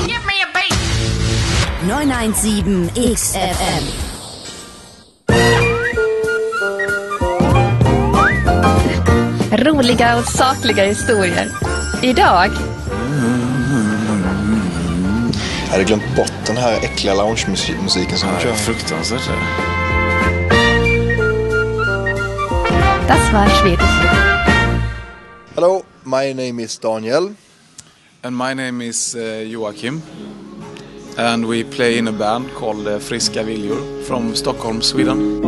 Give me a beat. 917 XFM. Roliga och sakliga historier. Idag. Jag hade glömt bort den här äckliga lounge-musiken som de kör. Fruktansvärt. Das war Schwedisch. Hello, my name is Daniel. And my name is Joakim. And we play in a band called Friska Viljor from Stockholm, Sweden.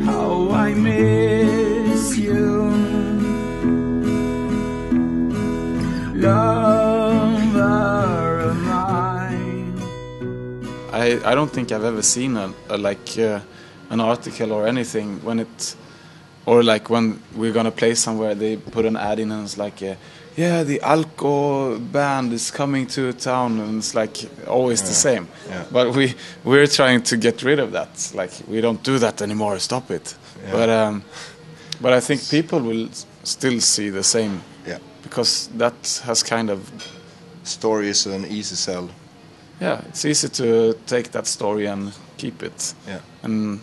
How I miss you, lover of mine. I don't think I've ever seen an article or anything when we're gonna play somewhere, they put an ad in and it's like the Alco band is coming to town, and it's like always the same. Yeah. But we're trying to get rid of that. Like, we don't do that anymore. Stop it. Yeah. But I think people will still see the same. Yeah. Because that has kind of... Story is an easy sell. Yeah, it's easy to take that story and keep it. Yeah. And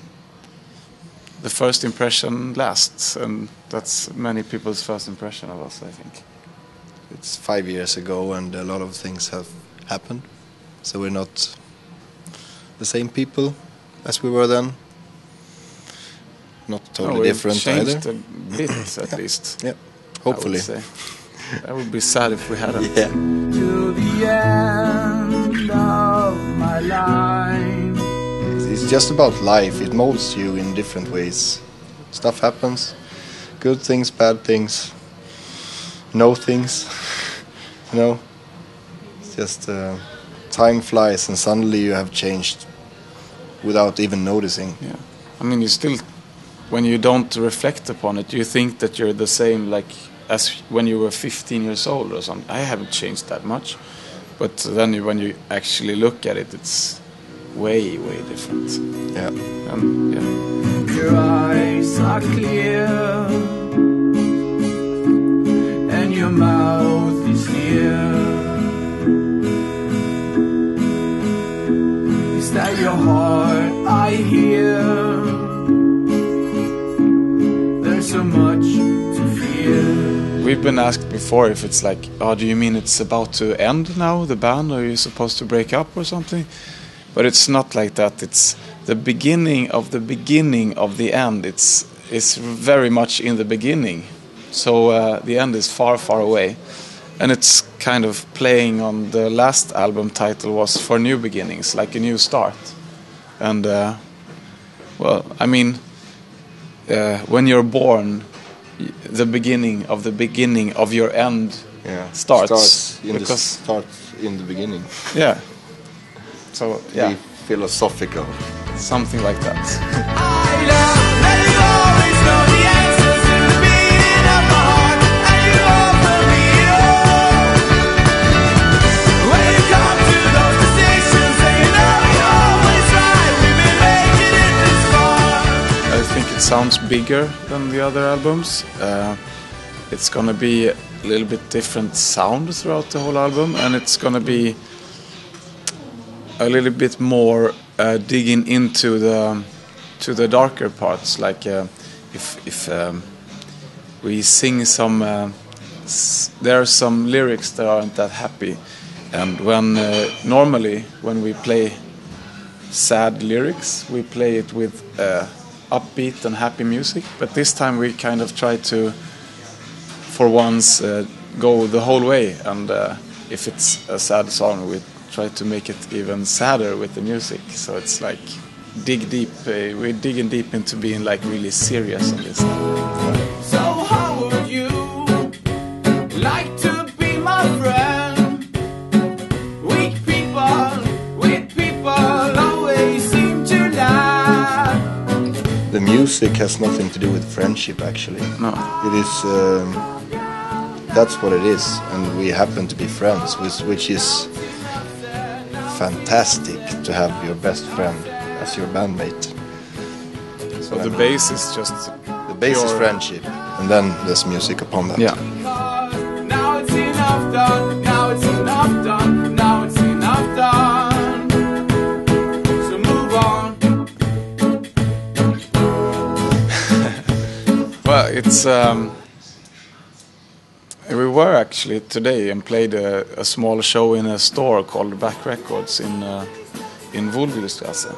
the first impression lasts, and that's many people's first impression of us, I think. It's 5 years ago and a lot of things have happened. So we're not the same people as we were then. Not totally different either. Changed a bit at least. Yeah, hopefully. I would say. That would be sad if we hadn't. Yeah. To the end of my life. It's just about life. It molds you in different ways. Stuff happens. Good things, bad things. No things. It's just time flies and suddenly you have changed without even noticing. Yeah. I mean, you still, when you don't reflect upon it, you think that you're the same like as when you were 15 years old or something. I haven't changed that much. But then when you actually look at it, it's way, way different. Yeah. Your eyes are clear and your mouth is near. Is that your heart I hear? There's so much to fear. We've been asked before if it's like, oh, do you mean it's about to end now, the band? Are you supposed to break up or something? But it's not like that. It's the beginning of the end. It's very much in the beginning. So the end is far, far away. And it's kind of playing on the last album title was For New Beginnings, like a new start. And, well, I mean, when you're born, the beginning of your end starts in the beginning. Yeah. So, yeah. Be philosophical. Something like that. I love that you always know the answers to the beating of my heart, and you offer me all. When you come to those decisions, and you know you're always right, we've been making it this far. I think it sounds bigger than the other albums. It's gonna be a little bit different sound throughout the whole album, and it's gonna be a little bit more digging into the darker parts. Like if we sing some, there are some lyrics that aren't that happy, and when normally when we play sad lyrics, we play it with upbeat and happy music. But this time we kind of try to, for once, go the whole way. And if it's a sad song, we try to make it even sadder with the music. So it's like dig deep. We're digging deep into being like really serious on this. So how would you like to be my friend? Weak people always seem to lie. The music has nothing to do with friendship, actually. No. It is. That's what it is, and we happen to be friends, which is fantastic to have your best friend as your bandmate. So the bass is just the bass is pure friendship. and then there's music upon that. Yeah. Now it's enough done. Now it's enough done. Now it's enough done. So move on. Well, it's we were actually today and played a small show in a store called Back Records in Wohlwilstrasse.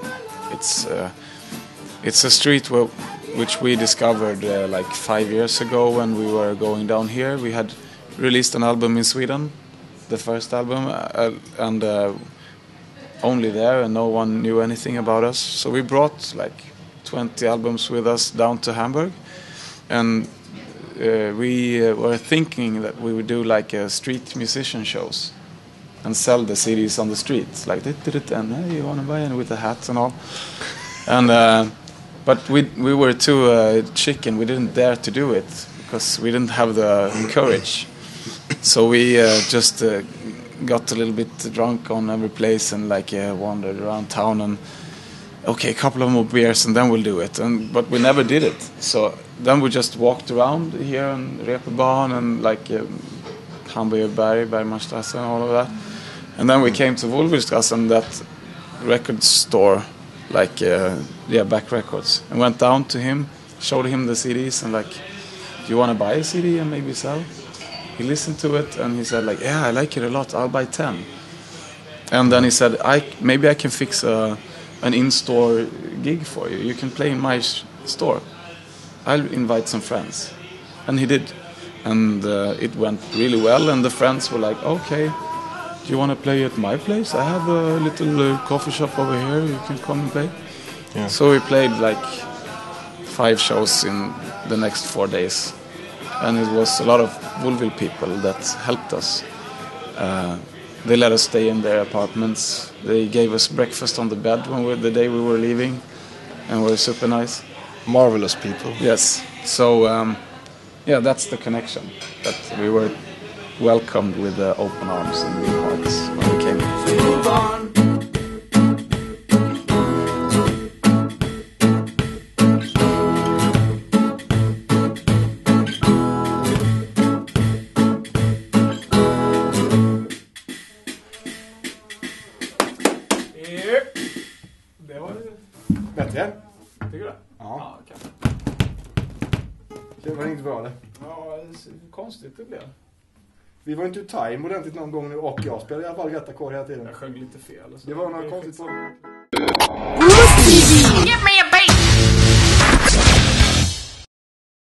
It's a street which we discovered like 5 years ago when we were going down here. We had released an album in Sweden, the first album, and only there, and no one knew anything about us. So we brought like 20 albums with us down to Hamburg, and we were thinking that we would do like street musician shows and sell the CDs on the streets, like and hey, you want to buy it with the hats and all. And but we were too chicken. We didn't dare to do it because we didn't have the courage. So we just got a little bit drunk on every place and like wandered around town and okay, a couple of more beers and then we'll do it. But we never did it. So then we just walked around here in Reeperbahn and like Hamburgerberg, Bergmanstrasse and all of that. And then we came to Wohlwilstrasse and that record store, like Back Records, and went down to him, showed him the CDs and like, do you want to buy a CD and maybe sell? He listened to it and he said like, yeah, I like it a lot, I'll buy 10. And then he said, maybe I can fix an in-store gig for you. You can play in my store. I'll invite some friends. And he did. And it went really well and the friends were like, okay, do you want to play at my place? I have a little coffee shop over here, you can come and play. Yeah. So we played like 5 shows in the next 4 days. And it was a lot of Woolville people that helped us. They let us stay in their apartments. They gave us breakfast on the bed the day we were leaving, and were super nice. Marvelous people. Yes. So, that's the connection. That we were welcomed with open arms and big hearts when we came. So move on. Bättre? Tycker du? Ja. Okej. Det var inte bra det. Ja, konstigt det blev. Vi var inte time ordentligt någon gång nu och jag spelade i alla fall rätt ackord hela tiden. Jag sjöng lite fel. Det var något konstigt på. TV.